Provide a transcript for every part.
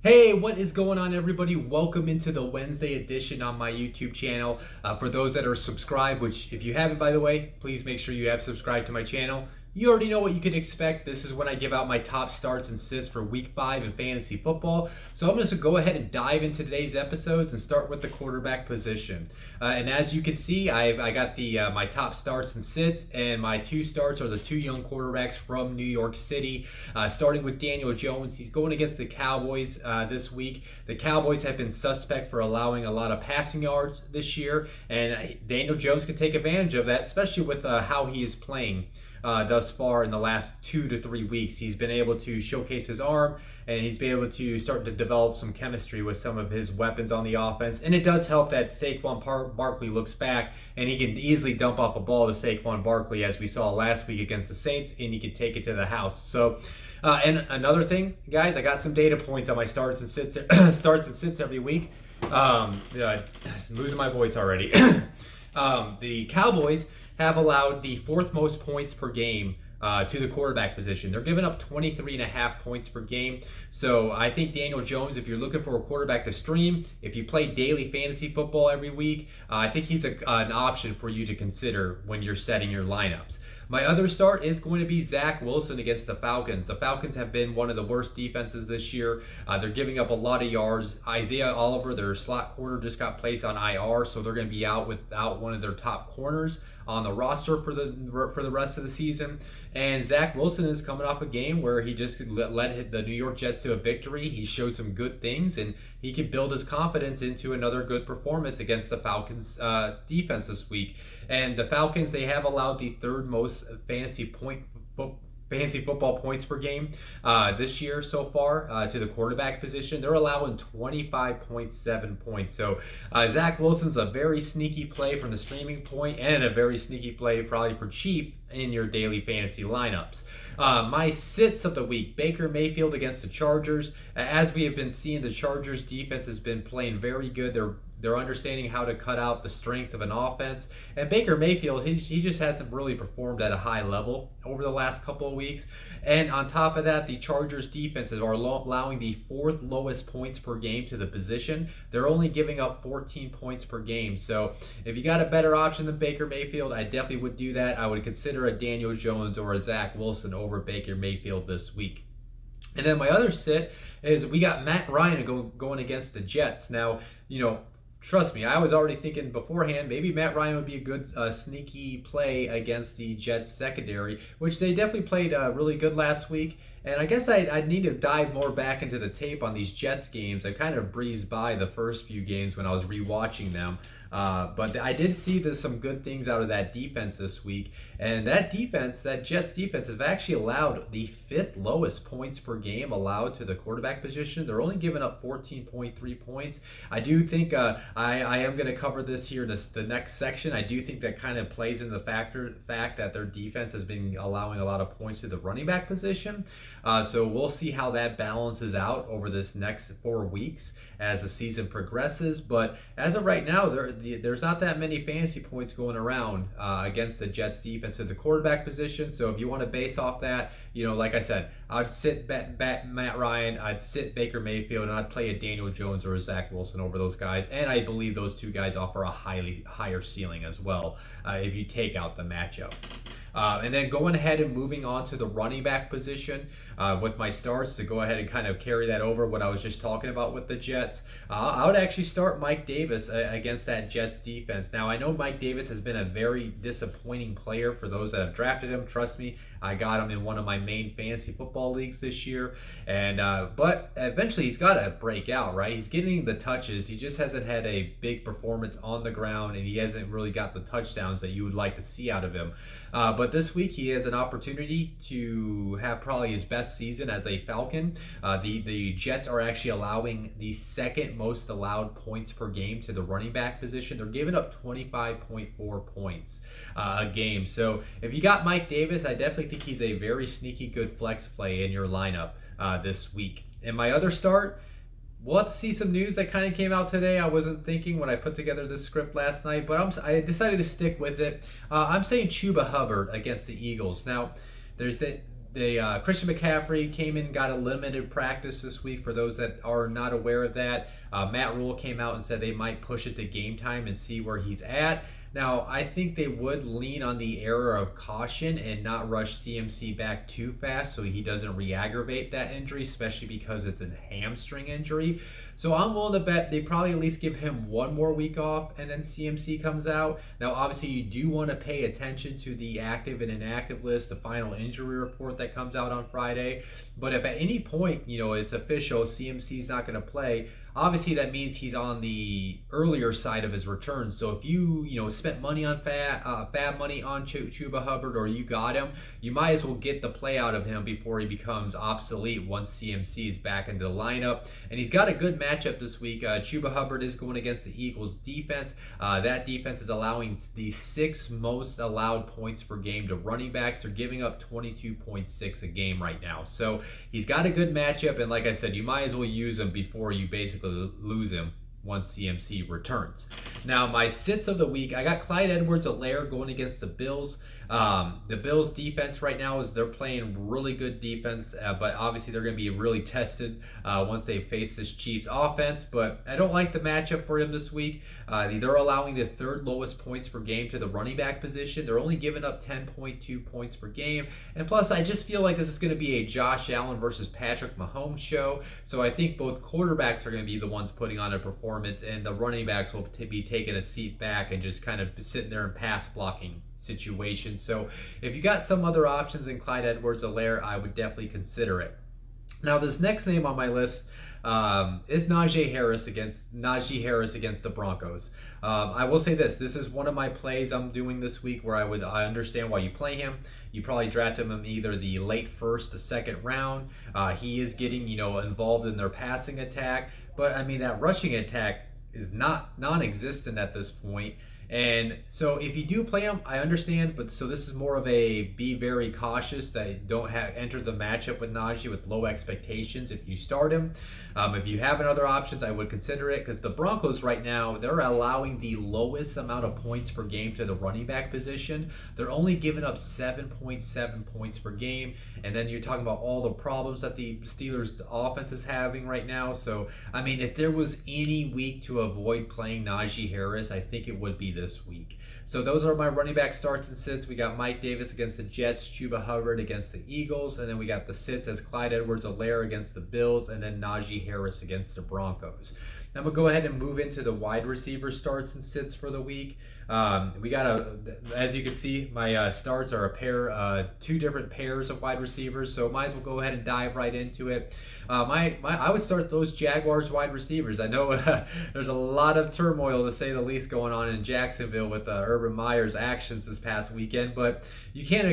Hey, what is going on, everybody? Welcome into the Wednesday edition on my YouTube channel. For those that are subscribed, which if you haven't, by the way, please make sure you have subscribed to my channel. You already know what you can expect. This is when I give out my top starts and sits for week 5 in fantasy football. So I'm just going to go ahead and dive into today's episodes and start with the quarterback position. And as you can see, I got my top starts and sits, and my 2 starts are the 2 young quarterbacks from New York City. Starting with Daniel Jones, he's going against the Cowboys this week. The Cowboys have been suspect for allowing a lot of passing yards this year, and Daniel Jones can take advantage of that, especially with how he is playing. Thus far in the last 2 to 3 weeks, he's been able to showcase his arm, and he's been able to start to develop some chemistry with some of his weapons on the offense. And it does help that Saquon Barkley looks back, and he can easily dump off a ball to Saquon Barkley, as we saw last week against the Saints, and he can take it to the house. So, and another thing, guys, I got some data points on my starts and sits, every week. Losing my voice already. The Cowboys have allowed the 4th most points per game to the quarterback position. They're giving up 23.5 points per game. So I think Daniel Jones, if you're looking for a quarterback to stream, if you play daily fantasy football every week, I think he's an option for you to consider when you're setting your lineups. My other start is going to be Zach Wilson against the Falcons. The Falcons have been one of the worst defenses this year. They're giving up a lot of yards. Isaiah Oliver, their slot corner, just got placed on IR, so they're going to be out without one of their top corners on the roster for the rest of the season. And Zach Wilson is coming off a game where he just led the New York Jets to a victory. He showed some good things, and he can build his confidence into another good performance against the Falcons defense this week. And the Falcons, they have allowed the 3rd most fantasy football points per game this year so far to the quarterback position. They're allowing 25.7 points. So Zach Wilson's a very sneaky play from the streaming point, and a very sneaky play probably for cheap in your daily fantasy lineups. My sits of the week: Baker Mayfield against the Chargers. As we have been seeing, the Chargers defense has been playing very good. They're understanding how to cut out the strengths of an offense. And Baker Mayfield, he just hasn't really performed at a high level over the last couple of weeks. And on top of that, the Chargers defenses are allowing the 4th lowest points per game to the position. They're only giving up 14 points per game. So if you got a better option than Baker Mayfield, I definitely would do that. I would consider a Daniel Jones or a Zach Wilson over Baker Mayfield this week. And then my other sit is we got Matt Ryan going against the Jets. Now, trust me, I was already thinking beforehand maybe Matt Ryan would be a good sneaky play against the Jets secondary, which they definitely played really good last week. And I guess I need to dive more back into the tape on these Jets games. I kind of breezed by the first few games when I was rewatching them. But I did see some good things out of that defense this week. And that Jets defense, has actually allowed the 5th lowest points per game allowed to the quarterback position. They're only giving up 14.3 points. I do think I am going to cover this here in the next section. I do think that kind of plays into the fact that their defense has been allowing a lot of points to the running back position. So we'll see how that balances out over this next 4 weeks as the season progresses. But as of right now, there's not that many fantasy points going around against the Jets defense at the quarterback position. So if you want to base off that, like I said, I'd sit Matt Ryan, I'd sit Baker Mayfield, and I'd play a Daniel Jones or a Zach Wilson over those guys. And I believe those 2 guys offer a higher ceiling as well if you take out the matchup. And then going ahead and moving on to the running back position with my starts, to go ahead and kind of carry that over what I was just talking about with the Jets. I would actually start Mike Davis against that Jets defense. Now, I know Mike Davis has been a very disappointing player for those that have drafted him. Trust me, I got him in one of my main fantasy football leagues this year. And but eventually he's got to break out, right? He's getting the touches. He just hasn't had a big performance on the ground, and he hasn't really got the touchdowns that you would like to see out of him. But this week he has an opportunity to have probably his best season as a Falcon. The Jets are actually allowing the 2nd most allowed points per game to the running back position. They're giving up 25.4 points a game. So if you got Mike Davis, I definitely think he's a very sneaky good flex play in your lineup this week. And my other start, we'll have to see some news that kind of came out today. I wasn't thinking when I put together this script last night, but I decided to stick with it. I'm saying Chuba Hubbard against the Eagles. Now, there's Christian McCaffrey came in, got a limited practice this week. For those that are not aware of that, Matt Rule came out and said they might push it to game time and see where he's at. Now, I think they would lean on the error of caution and not rush CMC back too fast so he doesn't re-aggravate that injury, especially because it's a hamstring injury. So I'm willing to bet they probably at least give him one more week off and then CMC comes out. Now, obviously, you do want to pay attention to the active and inactive list, the final injury report that comes out on Friday. But if at any point, it's official, CMC's not going to play, obviously that means he's on the earlier side of his return. So if you spent money on fab money on Chuba Hubbard, or you got him, you might as well get the play out of him before he becomes obsolete once CMC is back into the lineup. And he's got a good matchup this week. Chuba Hubbard is going against the Eagles defense. That defense is allowing the 6th most allowed points per game to running backs. They're giving up 22.6 a game right now. So he's got a good matchup, and like I said, you might as well use him before you basically lose him once CMC returns. Now, my sits of the week, I got Clyde Edwards-Helaire going against the Bills. The Bills defense right now they're playing really good defense, but obviously they're going to be really tested once they face this Chiefs offense. But I don't like the matchup for him this week. They're allowing the 3rd lowest points per game to the running back position. They're only giving up 10.2 points per game. And plus, I just feel like this is going to be a Josh Allen versus Patrick Mahomes show. So I think both quarterbacks are going to be the ones putting on a performance, and the running backs will be taking a seat back and just kind of sitting there in pass blocking situations. So if you got some other options in Clyde Edwards-Helaire, I would definitely consider it. Now, this next name on my list is Najee Harris against the Broncos. I will say this is one of my plays I'm doing this week where I understand why you play him. You probably drafted him in either the late 1st to 2nd round. He is getting involved in their passing attack, but I mean that rushing attack is non-existent at this point. And so if you do play him, I understand, but so this is more of a be very cautious that don't enter the matchup with Najee with low expectations if you start him. If you have other options, I would consider it, because the Broncos right now, they're allowing the lowest amount of points per game to the running back position. They're only giving up 7.7 points per game, and then you're talking about all the problems that the Steelers offense is having right now. So, I mean, if there was any week to avoid playing Najee Harris, I think it would be this week. So those are my running back starts and sits. We got Mike Davis against the Jets, Chuba Hubbard against the Eagles, and then we got the sits as Clyde Edwards-Helaire against the Bills, and then Najee Harris against the Broncos. Now I'm going to go ahead and move into the wide receiver starts and sits for the week. We got as you can see, my starts are two different pairs of wide receivers, so might as well go ahead and dive right into it. I would start those Jaguars wide receivers. I know there's a lot of turmoil, to say the least, going on in Jacksonville with Urban Meyer's actions this past weekend, but you can't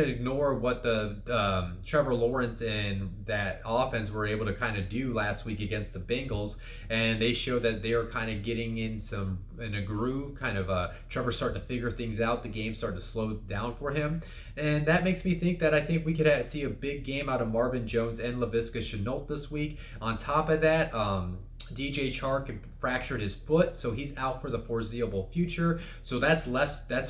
ignore what the Trevor Lawrence and that offense were able to kind of do last week against the Bengals, and they showed that they are kind of getting in a groove, kind of Trevor starting to figure things out. The game starting to slow down for him, and that makes me think that I think we could see a big game out of Marvin Jones and Laviska Shenault this week. On top of that, DJ Chark fractured his foot, so he's out for the foreseeable future. So that's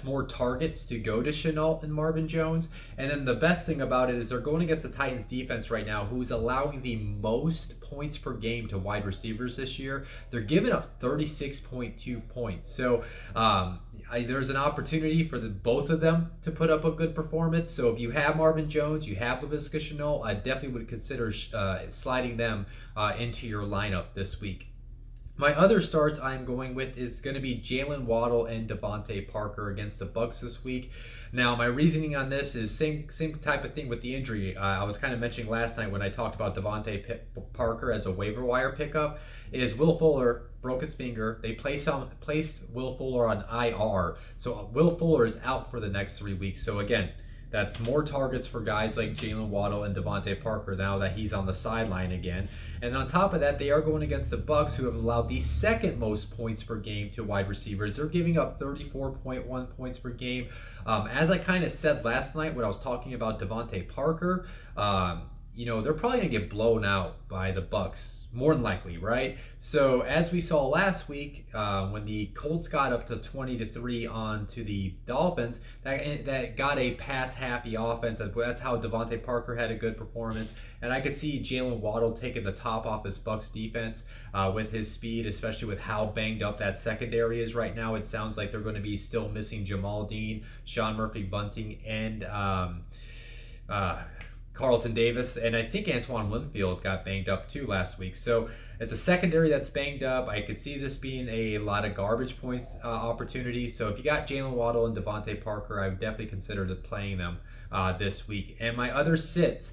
more targets to go to Shenault and Marvin Jones. And then the best thing about it is they're going against the Titans defense right now, who's allowing the most points per game to wide receivers this year. They're giving up 36.2 points. So there's an opportunity for both of them to put up a good performance. So if you have Marvin Jones, you have Laviska Shenault, I definitely would consider sliding them into your lineup this week. My other starts I'm going with is going to be Jalen Waddle and Devontae Parker against the Bucs this week. Now, my reasoning on this is same type of thing with the injury. I was kind of mentioning last night when I talked about Devontae Parker as a waiver wire pickup, is Will Fuller broke his finger. They placed Will Fuller on IR. So Will Fuller is out for the next 3 weeks. So again, that's more targets for guys like Jalen Waddle and Devontae Parker now that he's on the sideline again. And on top of that, they are going against the Bucs, who have allowed the second most points per game to wide receivers. They're giving up 34.1 points per game. As I kind of said last night when I was talking about Devontae Parker, they're probably going to get blown out by the Bucks, more than likely, right? So as we saw last week, when the Colts got up to 20-3 on to the Dolphins, that got a pass-happy offense. That's how Devontae Parker had a good performance, and I could see Jalen Waddle taking the top off this Bucks defense with his speed, especially with how banged up that secondary is right now. It sounds like they're going to be still missing Jamal Dean, Sean Murphy-Bunting, and Carlton Davis, and I think Antoine Winfield got banged up too last week. So it's a secondary that's banged up. I could see this being a lot of garbage points opportunities. So if you got Jalen Waddle and Devontae Parker, I would definitely consider playing them this week. And my other sits,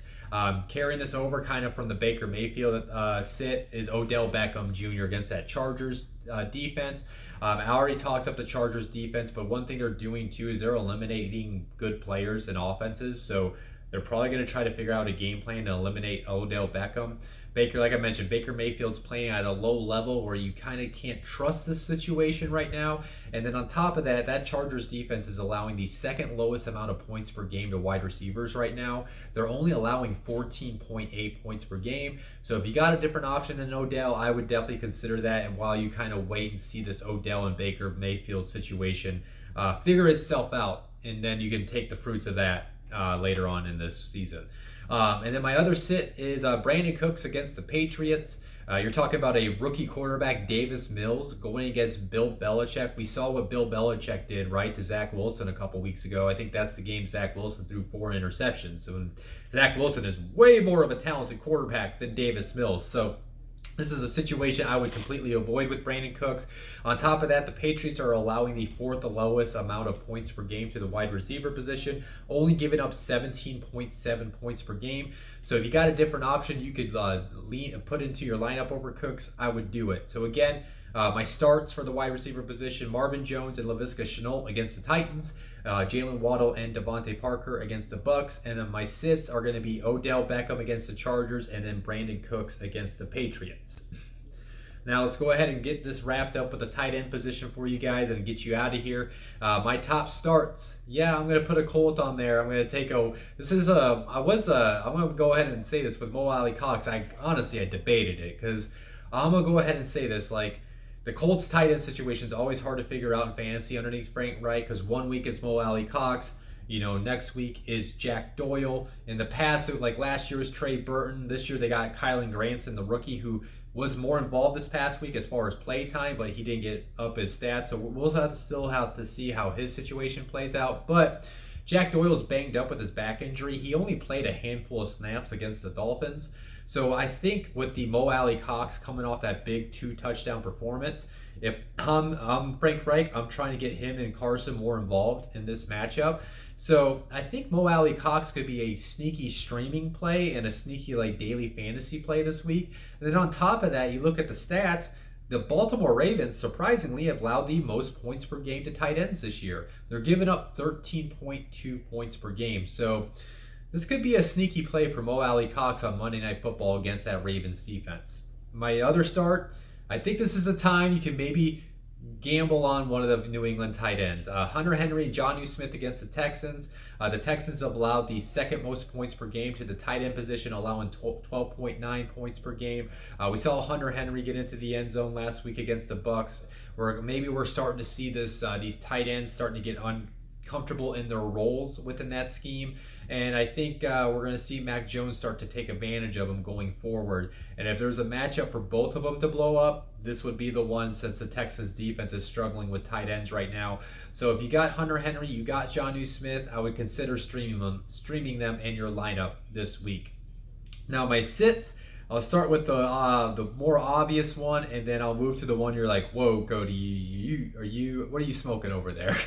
carrying this over kind of from the Baker Mayfield sit, is Odell Beckham Jr. against that Chargers defense. I already talked up the Chargers defense, but one thing they're doing too is they're eliminating good players and offenses. So they're probably going to try to figure out a game plan to eliminate Odell Beckham. Baker, like I mentioned, Baker Mayfield's playing at a low level where you kind of can't trust this situation right now. And then on top of that, that Chargers defense is allowing the second lowest amount of points per game to wide receivers right now. They're only allowing 14.8 points per game. So if you got a different option than Odell, I would definitely consider that. And while you kind of wait and see this Odell and Baker Mayfield situation figure itself out, and then you can take the fruits of that later on in this season. And then my other sit is Brandin Cooks against the Patriots. You're talking about a rookie quarterback, Davis Mills, going against Bill Belichick. We saw what Bill Belichick did, right, to Zach Wilson a couple weeks ago. I think that's the game Zach Wilson threw 4 interceptions. So Zach Wilson is way more of a talented quarterback than Davis Mills. So this is a situation I would completely avoid with Brandin Cooks. On top of that, the Patriots are allowing the 4th lowest amount of points per game to the wide receiver position, only giving up 17.7 points per game. So if you got a different option you could put into your lineup over Cooks, I would do it. So again, my starts for the wide receiver position: Marvin Jones and Laviska Shenault against the Titans, Jalen Waddle and Devontae Parker against the Bucks, and then my sits are going to be Odell Beckham against the Chargers and then Brandin Cooks against the Patriots. Now let's go ahead and get this wrapped up with the tight end position for you guys and get you out of here. My top starts. Yeah, I'm going to put a Colt on there. I'm going to take I'm going to go ahead and say this with Mo Alley Cox. I debated it because I'm going to go ahead and say this, like, the Colts tight end situation is always hard to figure out in fantasy underneath Frank Reich, because one week it's Mo Alley Cox, next week is Jack Doyle. In the past, like last year was Trey Burton. This year they got Kylan Granson, the rookie, who was more involved this past week as far as play time, but he didn't get up his stats. So we'll still have to see how his situation plays out. But Jack Doyle's banged up with his back injury. He only played a handful of snaps against the Dolphins. So I think with the Mo Alley Cox coming off that big 2-touchdown performance, if I'm Frank Reich, I'm trying to get him and Carson more involved in this matchup. So I think Mo Alley Cox could be a sneaky streaming play and a sneaky daily fantasy play this week. And then on top of that, you look at the stats. The Baltimore Ravens surprisingly have allowed the most points per game to tight ends this year. They're giving up 13.2 points per game. So this could be a sneaky play for Mo Alley Cox on Monday Night Football against that Ravens defense. My other start, I think this is a time you can maybe gamble on one of the New England tight ends. Hunter Henry, Jonnu Smith against the Texans. The Texans have allowed the second most points per game to the tight end position, allowing 12.9 points per game. We saw Hunter Henry get into the end zone last week against the Bucks, where maybe we're starting to see this these tight ends starting to get uncomfortable in their roles within that scheme. And I think we're going to see Mac Jones start to take advantage of him going forward. And if there's a matchup for both of them to blow up, this would be the one, since the Texans defense is struggling with tight ends right now. So if you got Hunter Henry, you got Jonnu Smith, I would consider streaming them in your lineup this week. Now my sits, I'll start with the more obvious one, and then I'll move to the one you're like, whoa, Cody, what are you smoking over there?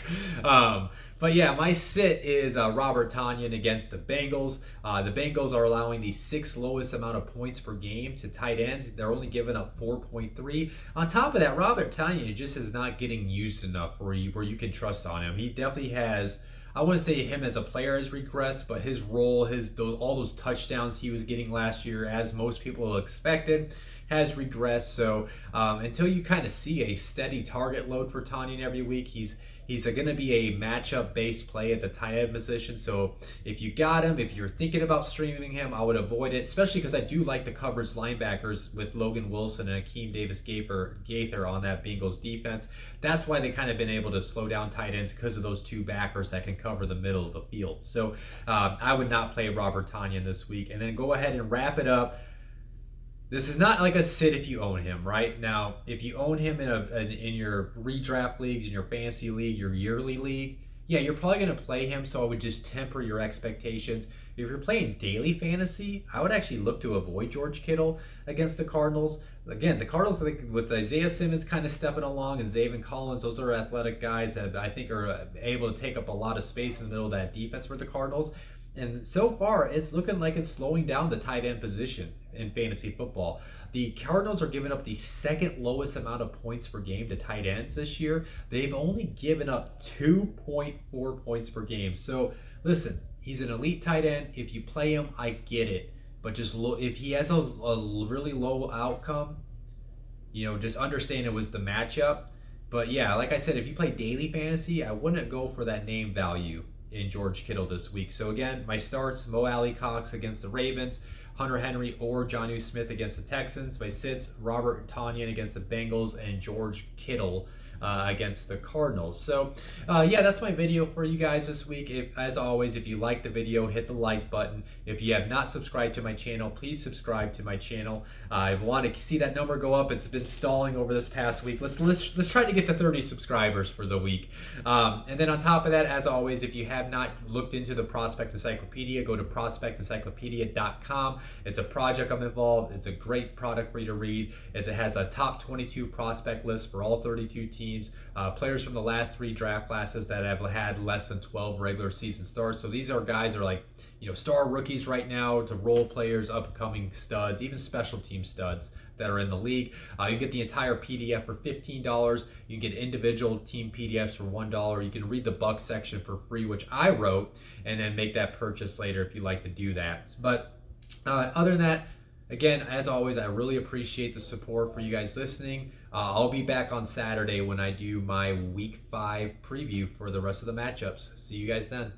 But yeah, my sit is Robert Tonyan against the Bengals. The Bengals are allowing the 6th lowest amount of points per game to tight ends. They're only giving up 4.3. On top of that, Robert Tonyan just is not getting used enough where you can trust on him. He definitely has. I wouldn't say him as a player has regressed, but his role, all those touchdowns he was getting last year, as most people expected, has regressed. So until you kind of see a steady target load for Tonyan every week, he's He's going to be a matchup-based play at the tight end position. So if you got him, if you're thinking about streaming him, I would avoid it, especially because I do like the coverage linebackers with Logan Wilson and Akeem Davis-Gaither on that Bengals defense. That's why they kind of been able to slow down tight ends, because of those two backers that can cover the middle of the field. So I would not play Robert Tonyan this week. And then go ahead and wrap it up. This is not like a sit if you own him, right? Now, if you own him in your redraft leagues, in your fantasy league, your yearly league, yeah, you're probably going to play him, so I would just temper your expectations. If you're playing daily fantasy, I would actually look to avoid George Kittle against the Cardinals. Again, the Cardinals, with Isaiah Simmons kind of stepping along and Zaven Collins, those are athletic guys that I think are able to take up a lot of space in the middle of that defense for the Cardinals. And so far, it's looking like it's slowing down the tight end position in fantasy football. The Cardinals are giving up the second lowest amount of points per game to tight ends this year. They've only given up 2.4 points per game. So listen, he's an elite tight end. If you play him, I get it. But just if he has a really low outcome, just understand it was the matchup. But yeah, like I said, if you play daily fantasy, I wouldn't go for that name value in George Kittle this week. So again, my starts: Mo Alley-Cox against the Ravens, Hunter Henry or Jonnu Smith against the Texans. My sits: Robert Tonyan against the Bengals and George Kittle against the Cardinals. So yeah, that's my video for you guys this week. As always, if you like the video, hit the like button. If you have not subscribed to my channel, please subscribe to my channel. I want to see that number go up. It's been stalling over this past week. Let's try to get to 30 subscribers for the week. And then on top of that, as always, if you have not looked into the Prospect Encyclopedia, go to prospectencyclopedia.com. It's a project I'm involved. It's a great product for you to read. It has a top 22 prospect list for all 32 teams. Players from the last 3 draft classes that have had less than 12 regular season starts. So these are guys that are like, star rookies right now to role players, upcoming studs, even special team studs that are in the league. You get the entire PDF for $15. You can get individual team PDFs for $1. You can read the Buck section for free, which I wrote, and then make that purchase later if you like to do that. But other than that, again, as always, I really appreciate the support for you guys listening. I'll be back on Saturday when I do my Week 5 preview for the rest of the matchups. See you guys then.